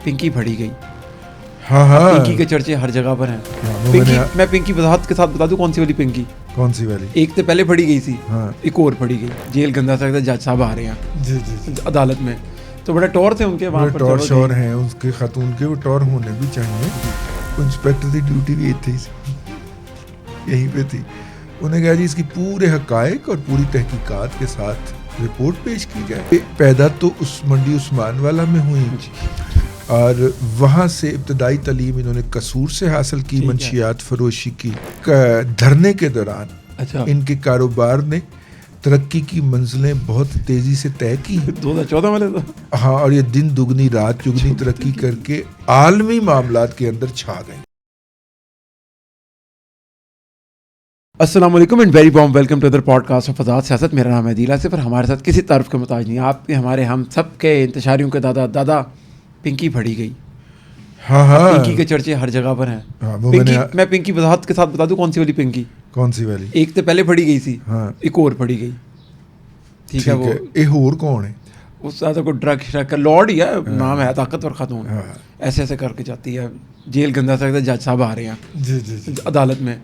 پنکی پھڑی گئی. ہاں ہاں پنکی کے چرچے ہر جگہ پر ہیں. پنکی میں پنکی وضاحت کے ساتھ بتا دوں کون سی والی پنکی. کون سی والی؟ ایک تو پہلے پھڑی گئی تھی, ہاں ایک اور پھڑی گئی. جیل گندا سا جج صاحب آ رہے ہیں جی جی جی عدالت میں, تو بڑے ٹور تھے ان کے وہاں پر. ٹور شور ہیں ان کے خاتون کے, وہ ٹور ہونے بھی چاہیے. انسپیکٹر کی ڈیوٹی بھی یہیں پہ تھی. انہیں کہا جی اس کی پورے حقائق اور پوری تحقیقات کے ساتھ رپورٹ پیش کی جائے. پیدا تو اس منڈی عثمان والا میں ہوئی, اور وہاں سے ابتدائی تعلیم انہوں نے قصور سے حاصل کی, منشیات فروشی کی. دھرنے کے دوران ان کے کاروبار نے ترقی کی منزلیں بہت تیزی سے طے کی 2014 والے تو. ہاں, اور یہ دن دگنی رات چگنی ترقی کر کے عالمی معاملات کے اندر چھا گئے. السلام علیکم and very warm welcome to other podcast of Azad Siyasat. میرا نام ہے عدیل آصف اور ہمارے ساتھ کسی تعارف کا محتاج نہیں, آپ کے ہمارے ہم سب کے انتشاریوں کے دادا پنکی پھڑی گئی. ہاں ہاں پنکی کے چرچے ہر جگہ پر ہیں. میں پنکی وضاحت کے ساتھ بتا دوں کون سی والی پنکی. کون سی والی؟ ایک تو پہلے پھڑی گئی تھی, ہاں ایک اور پھڑی گئی. ٹھیک ہے, وہ یہ اور کون ہے؟ اس زیادہ کوئی ڈرگ شرگ کا لارڈ ہی ہے, نام ہے طاقتور خاتون. ایسے ایسے کر کے جاتی ہے, جیل گندا سا جج صاحب آ رہے ہیں جی جی جی عدالت میں,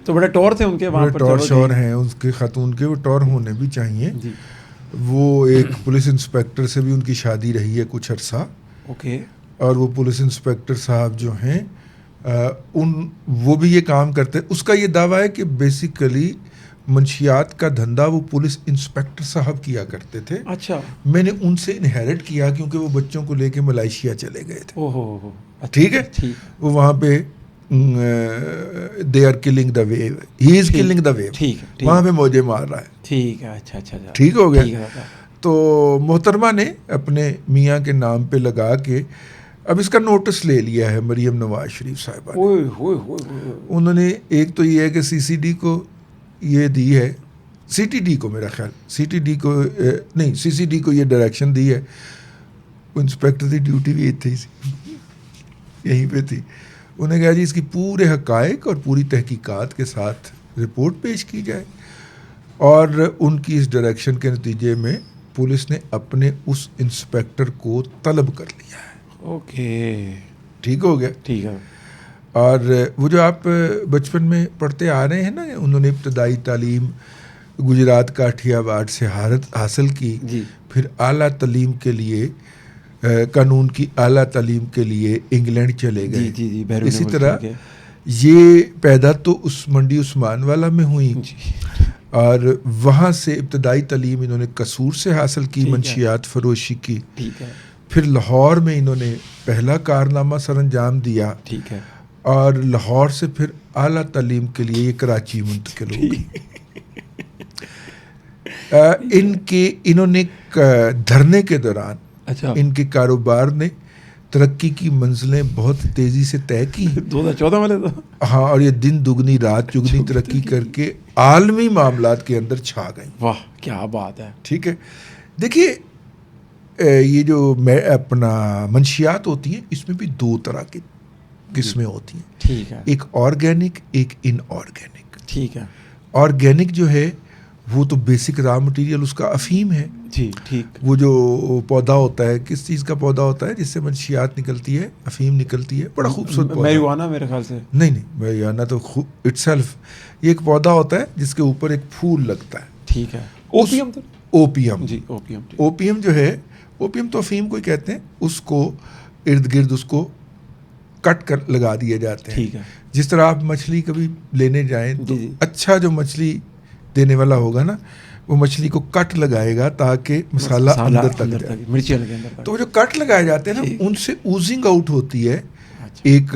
تو بڑے ٹور تھے ان کے وہاں پر. ٹور شور ہیں ان کے خاتون کے, وہ ٹور ہونے بھی چاہیے. وہ ایک پولیس انسپیکٹر سے بھی ان کی شادی رہی ہے کچھ عرصہ. اوکے. اور وہ پولیس انسپیکٹر صاحب جو ہیں وہ بھی یہ کام کرتے ہیں. اس کا یہ دعویٰ ہے کہ بیسیکلی منشیات کا دھندا وہ پولیس انسپیکٹر صاحب کیا کرتے تھے. اچھا. میں نے ان سے انہیرٹ کیا کیونکہ وہ بچوں کو لے کے ملائیشیا چلے گئے تھے. اوہ ٹھیک ہے, وہ وہاں پہ they are killing the view, he is killing the view, وہاں پہ موجے مار رہا ہے. ٹھیک ہے, اچھا اچھا ٹھیک ہو گیا. تو محترمہ نے اپنے میاں کے نام پہ لگا کے اب اس کا نوٹس لے لیا ہے مریم نواز شریف صاحبہ نے. انہوں نے ایک تو یہ ہے کہ سی سی ڈی کو یہ دی ہے, سی ٹی ڈی کو, میرا خیال سی ٹی ڈی کو نہیں, سی سی ڈی کو یہ ڈائریکشن دی ہے. انسپیکٹر کی ڈیوٹی بھی یہیں پہ تھی. انہیں کہا جی اس کی پورے حقائق اور پوری تحقیقات کے ساتھ رپورٹ پیش کی جائے, اور ان کی اس ڈائریکشن کے نتیجے میں پولیس نے اپنے اس انسپیکٹر کو طلب کر لیا ہے. اوکے, ٹھیک ہو گیا. ٹھیک ہے. اور وہ جو آپ بچپن میں پڑھتے آ رہے ہیں نا, انہوں نے ابتدائی تعلیم گجرات کاٹھیا واڑ سے حاصل کی, پھر اعلیٰ تعلیم کے لیے قانون کی اعلیٰ تعلیم کے لیے انگلینڈ چلے گئے. اسی طرح یہ پیدا تو اس منڈی عثمان والا میں ہوئی, اور وہاں سے ابتدائی تعلیم انہوں نے قصور سے حاصل کی, منشیات فروشی کی. پھر لاہور میں انہوں نے پہلا کارنامہ سر انجام دیا. ٹھیک ہے. اور لاہور سے پھر اعلیٰ تعلیم کے لیے یہ کراچی منتقل ہو گئی. انہوں نے دھرنے کے دوران ان کے کاروبار نے ترقی کی منزلیں بہت تیزی سے طے کی 2014 والے تو. ہاں, اور یہ دن دگنی رات چگنی ترقی کر کے عالمی معاملات کے اندر چھا گئیں. واہ کیا بات ہے. ٹھیک ہے, دیکھیے یہ جو اپنا منشیات ہوتی ہیں اس میں بھی دو طرح کی قسمیں ہوتی ہیں. ٹھیک ہے. ایک آرگینک, ایک ان آرگینک. ٹھیک ہے. آرگینک جو ہے وہ تو بیسک را مٹیریل اس کا افیم ہے. جی ٹھیک. وہ جو پودا ہوتا ہے, کس چیز کا پودا ہوتا ہے جس سے منشیات نکلتی ہے, افیم نکلتی ہے, بڑا خوبصورت پودا. میریوانا میرے خیال سے. نہیں میریوانا تو اٹ سیلف یہ ایک پودا ہوتا ہے جس کے اوپر ایک پھول لگتا ہے. ٹھیک ہے. اوپیم تو اوپیم. جی اوپیم. اوپیم جو ہے, اوپیم تو افیم کو ہی کہتے ہیں, اس کو ارد گرد اس کو کٹ کر لگا دیے جاتے ہیں. ٹھیک ہے. جس طرح آپ مچھلی کبھی لینے جائیں تو اچھا جو مچھلی دینے والا ہوگا نا, وہ مچھلی کو کٹ لگائے گا تاکہ مسالہ اندر تک جائے, مرچی لگے اندر. تو وہ جو کٹ لگائے جاتے ہیں نا, ان سے اوزنگ آؤٹ ہوتی ہے ایک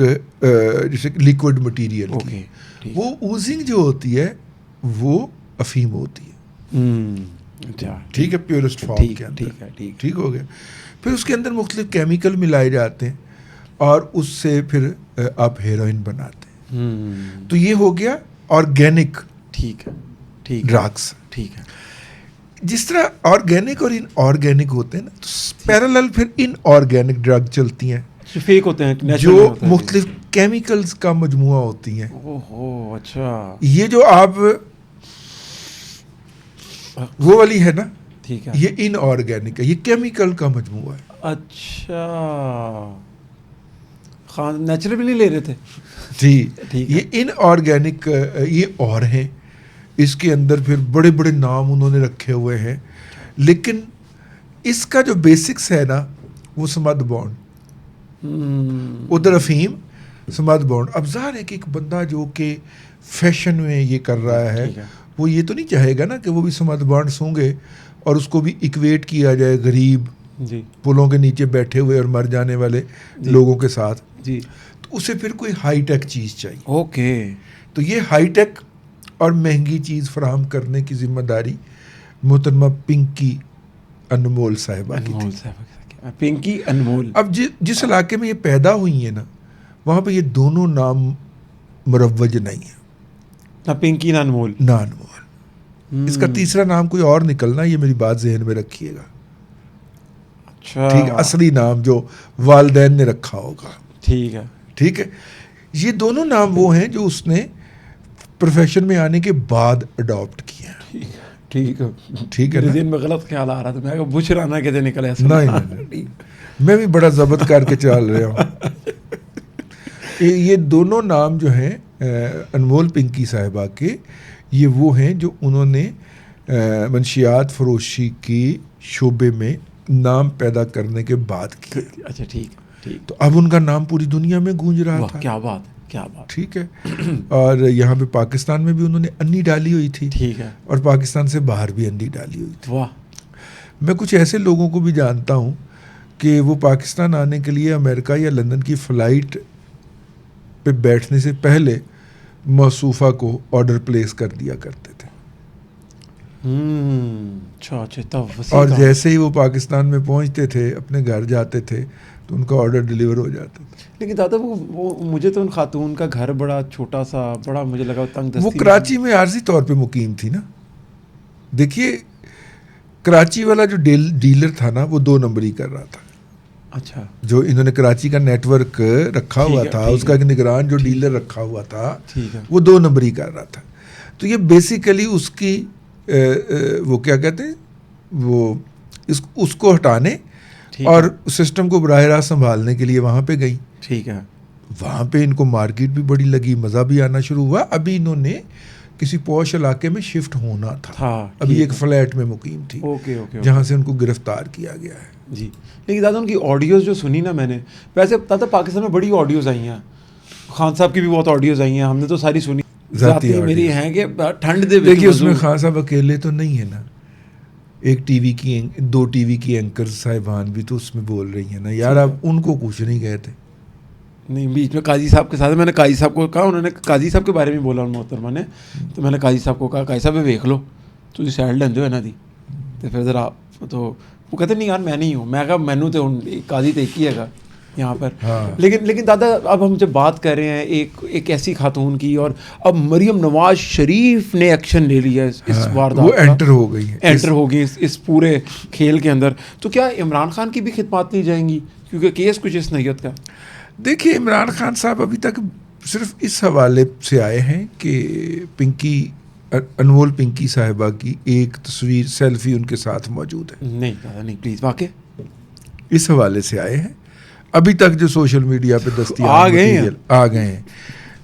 جیسے لیکوڈ مٹیریل کی. وہ اوزنگ جو ہوتی ہے وہ افیم ہوتی ہے. ٹھیک ہے, پیورسٹ فارم کے اندر. ٹھیک ہو گیا. پھر اس کے اندر مختلف کیمیکل ملائے جاتے ہیں اور اس سے پھر آپ ہیروئن بناتے ہیں. تو یہ ہو گیا آرگینک. ٹھیک ہے. ڈرگس. ٹھیک ہے. جس طرح آرگینک اور ان آرگینک ہوتے ہیں نا, تو پیرالل پھر ان آرگینک ڈرگ چلتی ہیں فیک ہوتے ہیں, جو مختلف کیمیکلز کا مجموعہ ہوتی ہیں. اوہو اچھا. یہ جو آپ وہ والی ہے نا, ٹھیک ہے, یہ ان آرگینک ہے, یہ کیمیکل کا مجموعہ ہے. اچھا. خان نیچرل بھی نہیں لے رہے تھے. جی یہ ان آرگینک یہ اور ہیں. اس کے اندر پھر بڑے بڑے نام انہوں نے رکھے ہوئے ہیں, لیکن اس کا جو بیسکس ہے نا وہ سمد بانڈ, ادھر افہیم سمد بانڈ. اب ظاہر ہے کہ ایک بندہ جو کہ فیشن میں یہ کر رہا ہے وہ یہ تو نہیں چاہے گا نا کہ وہ بھی سمد بانڈ سونگے اور اس کو بھی اکویٹ کیا جائے غریب پلوں کے نیچے بیٹھے ہوئے اور مر جانے والے لوگوں کے ساتھ. تو اسے پھر کوئی ہائی ٹیک چیز چاہیے. اوکے, تو یہ ہائی ٹیک اور مہنگی چیز فراہم کرنے کی ذمہ داری محترمہ پنکی انمول صاحبہ کی تھی. پنکی انمول. اب جس علاقے میں یہ پیدا ہوئی ہیں نا وہاں پہ یہ دونوں نام مروج نہیں ہیں, نہ پنکی نہ انمول. نہ انمول. اس کا تیسرا نام کوئی اور نکلنا, یہ میری بات ذہن میں رکھیے گا. اچھا ٹھیک ہے, اصلی نام جو والدین نے رکھا ہوگا. ٹھیک ہے, ٹھیک ہے. یہ دونوں نام وہ ہیں جو اس نے پروفیشن میں آنے کے بعد اڈاپٹ کیے ہیں. ٹھیک ہے, ٹھیک ہے. دن میں غلط خیال آ رہا تھا, میں کہا بشرانا کیسے نکلے. نہیں, میں بھی بڑا ضبط کر کے چل رہا ہوں. یہ دونوں نام جو ہیں انمول پنکی صاحبہ کے, یہ وہ ہیں جو انہوں نے منشیات فروشی کی شعبے میں نام پیدا کرنے کے بعد کیے. اچھا ٹھیک. تو اب ان کا نام پوری دنیا میں گونج رہا تھا. کیا بات, کیا بات. ٹھیک ہے. اور یہاں پہ پاکستان میں بھی انہوں نے انی ڈالی ہوئی تھی. ٹھیک ہے. اور پاکستان سے باہر بھی انی ڈالی ہوئی تھی. واہ. میں کچھ ایسے لوگوں کو بھی جانتا ہوں کہ وہ پاکستان آنے کے لیے امریکہ یا لندن کی فلائٹ پہ بیٹھنے سے پہلے موصوفہ کو آرڈر پلیس کر دیا کرتے تھے. اور جیسے ہی وہ پاکستان میں پہنچتے تھے اپنے گھر جاتے تھے تو ان کا آرڈر ڈیلیور ہو جاتا تھا. لیکن دادا وہ مجھے تو ان خاتون کا گھر بڑا چھوٹا سا, بڑا مجھے لگا تنگ دستی. وہ کراچی میں عارضی طور پہ مقیم تھی نا. دیکھیے کراچی والا جو ڈیلر تھا نا وہ 2 نمبری کر رہا تھا. اچھا. جو انہوں نے کراچی کا نیٹ ورک رکھا ہوا تھا, اس کا نگران جو ڈیلر رکھا ہوا تھا وہ 2 نمبری کر رہا تھا. تو یہ بیسیکلی اس کی وہ کیا کہتے ہیں وہ اس کو ہٹانے اور سسٹم کو براہ راست سنبھالنے کے لیے وہاں پہ گئی. ٹھیک ہے. وہاں پہ ان کو مارکیٹ بھی بڑی لگی, مزہ بھی آنا شروع ہوا. ابھی انہوں نے کسی پوش علاقے میں شفٹ ہونا تھا. ابھی ایک فلیٹ میں مقیم تھی جہاں سے ان کو گرفتار کیا گیا ہے. جی. لیکن دادا ان کی آڈیوز جو سنی نا میں نے, ویسے دادا پاکستان میں بڑی آڈیوز آئی ہیں, خان صاحب کی بھی بہت آڈیوز آئی ہیں, ہم نے تو ساری سنی. ذاتی میری ہیں کہ ٹھنڈ دے. دیکھیے اس میں خان صاحب اکیلے تو نہیں ہے نا, ایک ٹی وی کی 2 ٹی وی کی اینکر صاحبان بھی تو اس میں بول رہی ہیں نا یار. آپ ان کو کچھ نہیں کہتے. نہیں, بیچ میں قاضی صاحب کے ساتھ میں نے قاضی صاحب کو کہا, انہوں نے قاضی صاحب کے بارے میں بولا محترمہ نے, تو میں نے قاضی صاحب کو کہا قاضی صاحب دیکھ لو تھی سیڈ لین جو ہے نا دی, تو پھر ذرا تو وہ کہتے نہیں یار میں نہیں ہوں. میں کہا مینو تو قاضی تو ایک ہی ہے گا یہاں پر. لیکن دادا اب ہم جب بات کر رہے ہیں ایک ایسی خاتون کی, اور اب مریم نواز شریف نے ایکشن لے لیا اس واردات, وہ انٹر ہو گئی اس پورے کھیل کے اندر, تو کیا عمران خان کی بھی خدمات لی جائیں گی کیونکہ کیس کچھ اس نیت کا؟ دیکھیے عمران خان صاحب ابھی تک صرف اس حوالے سے آئے ہیں کہ انمول پنکی صاحبہ کی ایک تصویر سیلفی ان کے ساتھ موجود ہے. نہیں دادا نہیں پلیز, واقع اس حوالے سے آئے ہیں. ابھی تک جو سوشل میڈیا پہ دستیاب آ گئے ہیں.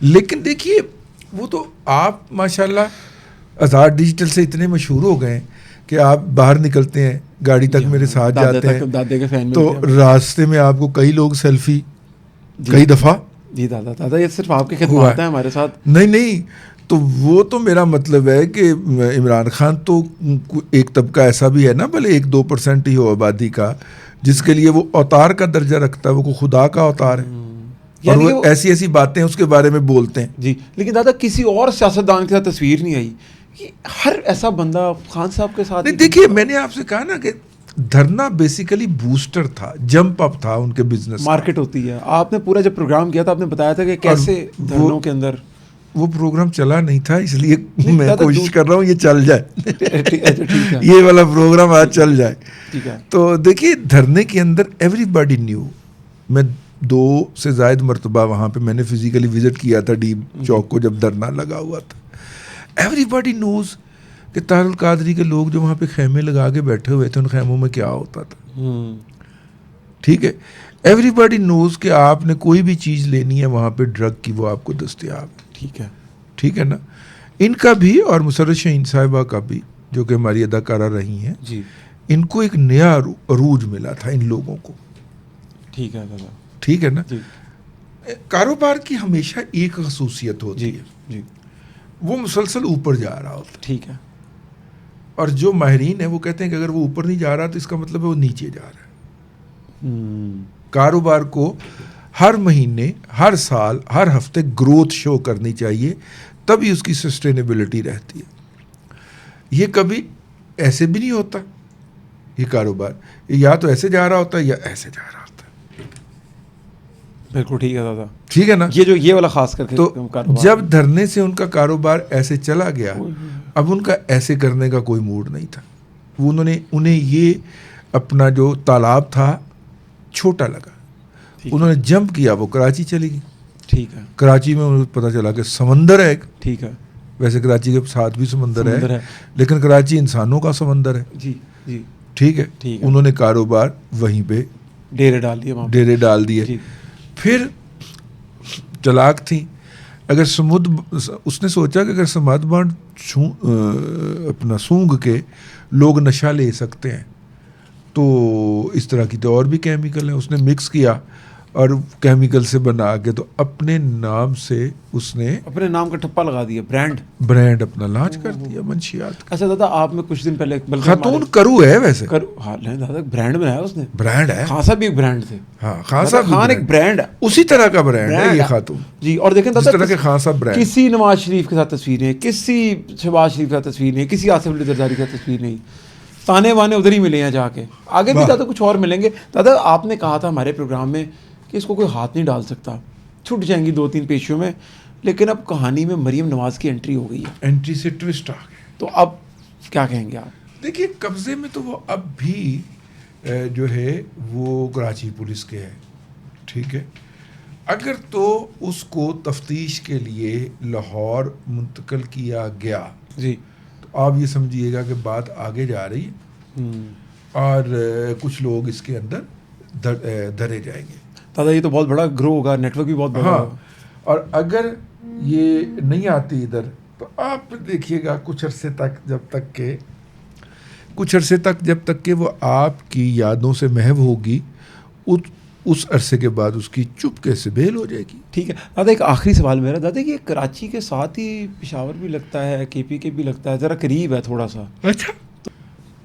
لیکن دیکھیے وہ تو آپ ماشاءاللہ آزاد ڈیجیٹل سے اتنے مشہور ہو گئے کہ آپ باہر نکلتے ہیں گاڑی تک میرے ساتھ جاتے ہیں تو راستے میں آپ کو کئی لوگ سیلفی کئی دفعہ. جی دادا یہ صرف آپ کی خدمات ہیں ہمارے ساتھ. نہیں تو وہ تو میرا مطلب ہے کہ عمران خان تو ایک طبقہ ایسا بھی ہے نا, بھلے 1-2% ہی ہو آبادی کا, جس کے لیے وہ اوتار کا درجہ رکھتا ہے, وہ خدا کا اوتار ہے اور وہ ایسی ایسی باتیں اس کے بارے میں بولتے ہیں. جی لیکن دادا کسی اور سیاستدان کے ساتھ تصویر نہیں آئی, ہر ایسا بندہ خان صاحب کے ساتھ. دیکھیے میں نے آپ سے کہا نا کہ دھرنا بیسیکلی بوسٹر تھا, جمپ اپ تھا ان کے بزنس. مارکیٹ ہوتی ہے. آپ نے پورا جب پروگرام کیا تھا آپ نے بتایا تھا کہ کیسے دھرنوں کے اندر وہ پروگرام چلا نہیں تھا, اس لیے میں کوشش کر رہا ہوں یہ چل جائے, یہ والا پروگرام آج چل جائے. تو دیکھیے دھرنے کے اندر ایوری باڈی نیو. میں 2 سے زائد مرتبہ وہاں پہ میں نے فزیکلی وزٹ کیا تھا ڈی چوک کو جب دھرنا لگا ہوا تھا. ایوری باڈی نوز کہ طاہر القادری کے لوگ جو وہاں پہ خیمے لگا کے بیٹھے ہوئے تھے ان خیموں میں کیا ہوتا تھا. ٹھیک ہے. ایوری باڈی نوز کہ آپ نے کوئی بھی چیز لینی ہے وہاں پہ ڈرگ کی وہ آپ کو دستیاب ہے. ٹھیک ہے. ٹھیک ہے نا. ان کا بھی اور مسرت شاہین صاحبہ کا بھی جو کہ ہماری اداکارہ رہی ہیں جی ان کو ایک نیا عروج ملا تھا ان لوگوں کو. ٹھیک ہے دادا. ٹھیک ہے نا. جی کاروبار کی ہمیشہ ایک خصوصیت ہوتی جی ہے جی وہ مسلسل اوپر جا رہا ہوتا ہے. ٹھیک ہے. اور جو ماہرین ہیں وہ کہتے ہیں کہ اگر وہ اوپر نہیں جا رہا تو اس کا مطلب ہے وہ نیچے جا رہا ہے. کاروبار کو ہر مہینے ہر سال ہر ہفتے گروتھ شو کرنی چاہیے تبھی اس کی سسٹینیبلٹی رہتی ہے. یہ کبھی ایسے بھی نہیں ہوتا یہ کاروبار یا تو ایسے جا رہا ہوتا ہے یا ایسے جا رہا ہوتا ہے. بالکل ٹھیک ہے دادا. ٹھیک ہے نا. یہ والا خاص کر کے تو جب دھرنے سے ان کا کاروبار ایسے چلا گیا اب ان کا ایسے کرنے کا کوئی موڈ نہیں تھا. وہ انہیں یہ اپنا جو تالاب تھا چھوٹا لگا. انہوں نے جمپ کیا وہ کراچی چلی گئی. ٹھیک ہے. کراچی میں انہیں پتہ چلا کہ سمندر ہے. ٹھیک ہے. ویسے کراچی کے ساتھ بھی سمندر ہے لیکن کراچی انسانوں کا سمندر ہے. جی جی ٹھیک ہے. انہوں نے کاروبار وہیں پہ ڈیرے ڈال دیے. پھر چلاک تھی. اگر اس نے سوچا کہ اگر سماد بانڈ اپنا سونگ کے لوگ نشہ لے سکتے ہیں تو اس طرح کی تو اور بھی کیمیکل ہیں. اس نے مکس کیا اور کیمیکل سے بنا کے تو اپنے نام سے اس نے اپنے نام کا ٹھپا لگا دیا. برانڈ اپنا لانچ کر دیا منشیات. اچھا دادا آپ میں کچھ دن پہلے خاتون کرو ہے ویسے دادا برانڈ بنایا اس نے. برانڈ ہے. خان صاحب بھی ایک برانڈ تھے. ہاں خان صاحب خان ایک برانڈ ہے اسی طرح کا برانڈ ہے یہ خاتون. جی. اور دیکھیں جس طرح کے خان صاحب برانڈ کسی نواز شریف کے ساتھ تصویر نہیں, کسی شہباز شریف کے ساتھ تصویر نہیں, کسی آصف علی زرداری کے ساتھ تصویر نہیں. تانے وانے ادھر ہی ملے ہیں جا کے. آگے بھی دادا کچھ اور ملیں گے. دادا آپ نے کہا تھا ہمارے پروگرام میں کہ اس کو کوئی ہاتھ نہیں ڈال سکتا, چھٹ جائیں گی 2-3 پیشیوں میں, لیکن اب کہانی میں مریم نواز کی انٹری ہو گئی ہے. انٹری سے ٹوسٹ آ گیا. تو اب کیا کہیں گے آپ؟ دیکھیے قبضے میں تو وہ اب بھی جو ہے وہ کراچی پولیس کے ہے. ٹھیک ہے. اگر تو اس کو تفتیش کے لیے لاہور منتقل کیا گیا جی تو آپ یہ سمجھیے گا کہ بات آگے جا رہی ہے اور کچھ لوگ اس کے اندر دھرے جائیں گے. دادا یہ تو بہت بڑا گرو ہوگا, نیٹ ورک بھی بہت بڑا ہوگا. اور اگر یہ نہیں آتی ادھر تو آپ دیکھیے گا کچھ عرصے تک جب تک کہ وہ آپ کی یادوں سے محو ہوگی اس عرصے کے بعد اس کی چپکے سے بھیل ہو جائے گی. ٹھیک ہے دادا. ایک آخری سوال میرا دادا کہ کراچی کے ساتھ ہی پشاور بھی لگتا ہے, KP کے بھی لگتا ہے, ذرا قریب ہے تھوڑا سا. اچھا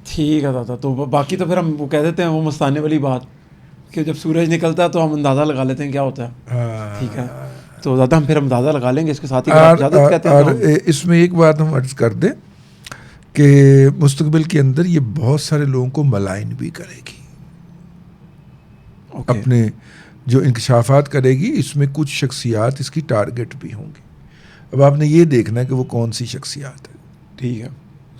ٹھیک ہے دادا. تو باقی تو پھر ہم وہ کہہ دیتے ہیں وہ مستانے والی بات کہ جب سورج نکلتا ہے تو ہم اندازہ لگا لیتے ہیں کیا ہوتا ہے. ٹھیک ہے. تو دادا ہم پھر اندازہ لگا لیں گے اس کے ساتھ ہی اجازت کہتے ہیں. اور اس میں ایک بات ہم عرض کر دیں کہ مستقبل کے اندر یہ بہت سارے لوگوں کو ملائن بھی کرے گی. اپنے جو انکشافات کرے گی اس میں کچھ شخصیات اس کی ٹارگٹ بھی ہوں گی. اب آپ نے یہ دیکھنا ہے کہ وہ کون سی شخصیات ہے. ٹھیک ہے.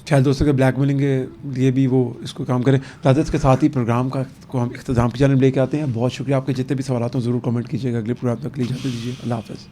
شاید دوستوں کے بلیک میلنگ کے لیے بھی وہ اس کو کام کریں. دادا اس کے ساتھ ہی پروگرام کو ہم اختتام کی جانب لے کے آتے ہیں. بہت شکریہ. آپ کے جتنے بھی سوالات ہوں ضرور کمنٹ کیجیے گا. اگلے پروگرام تک کے لیے اجازت دیجیے. اللہ حافظ.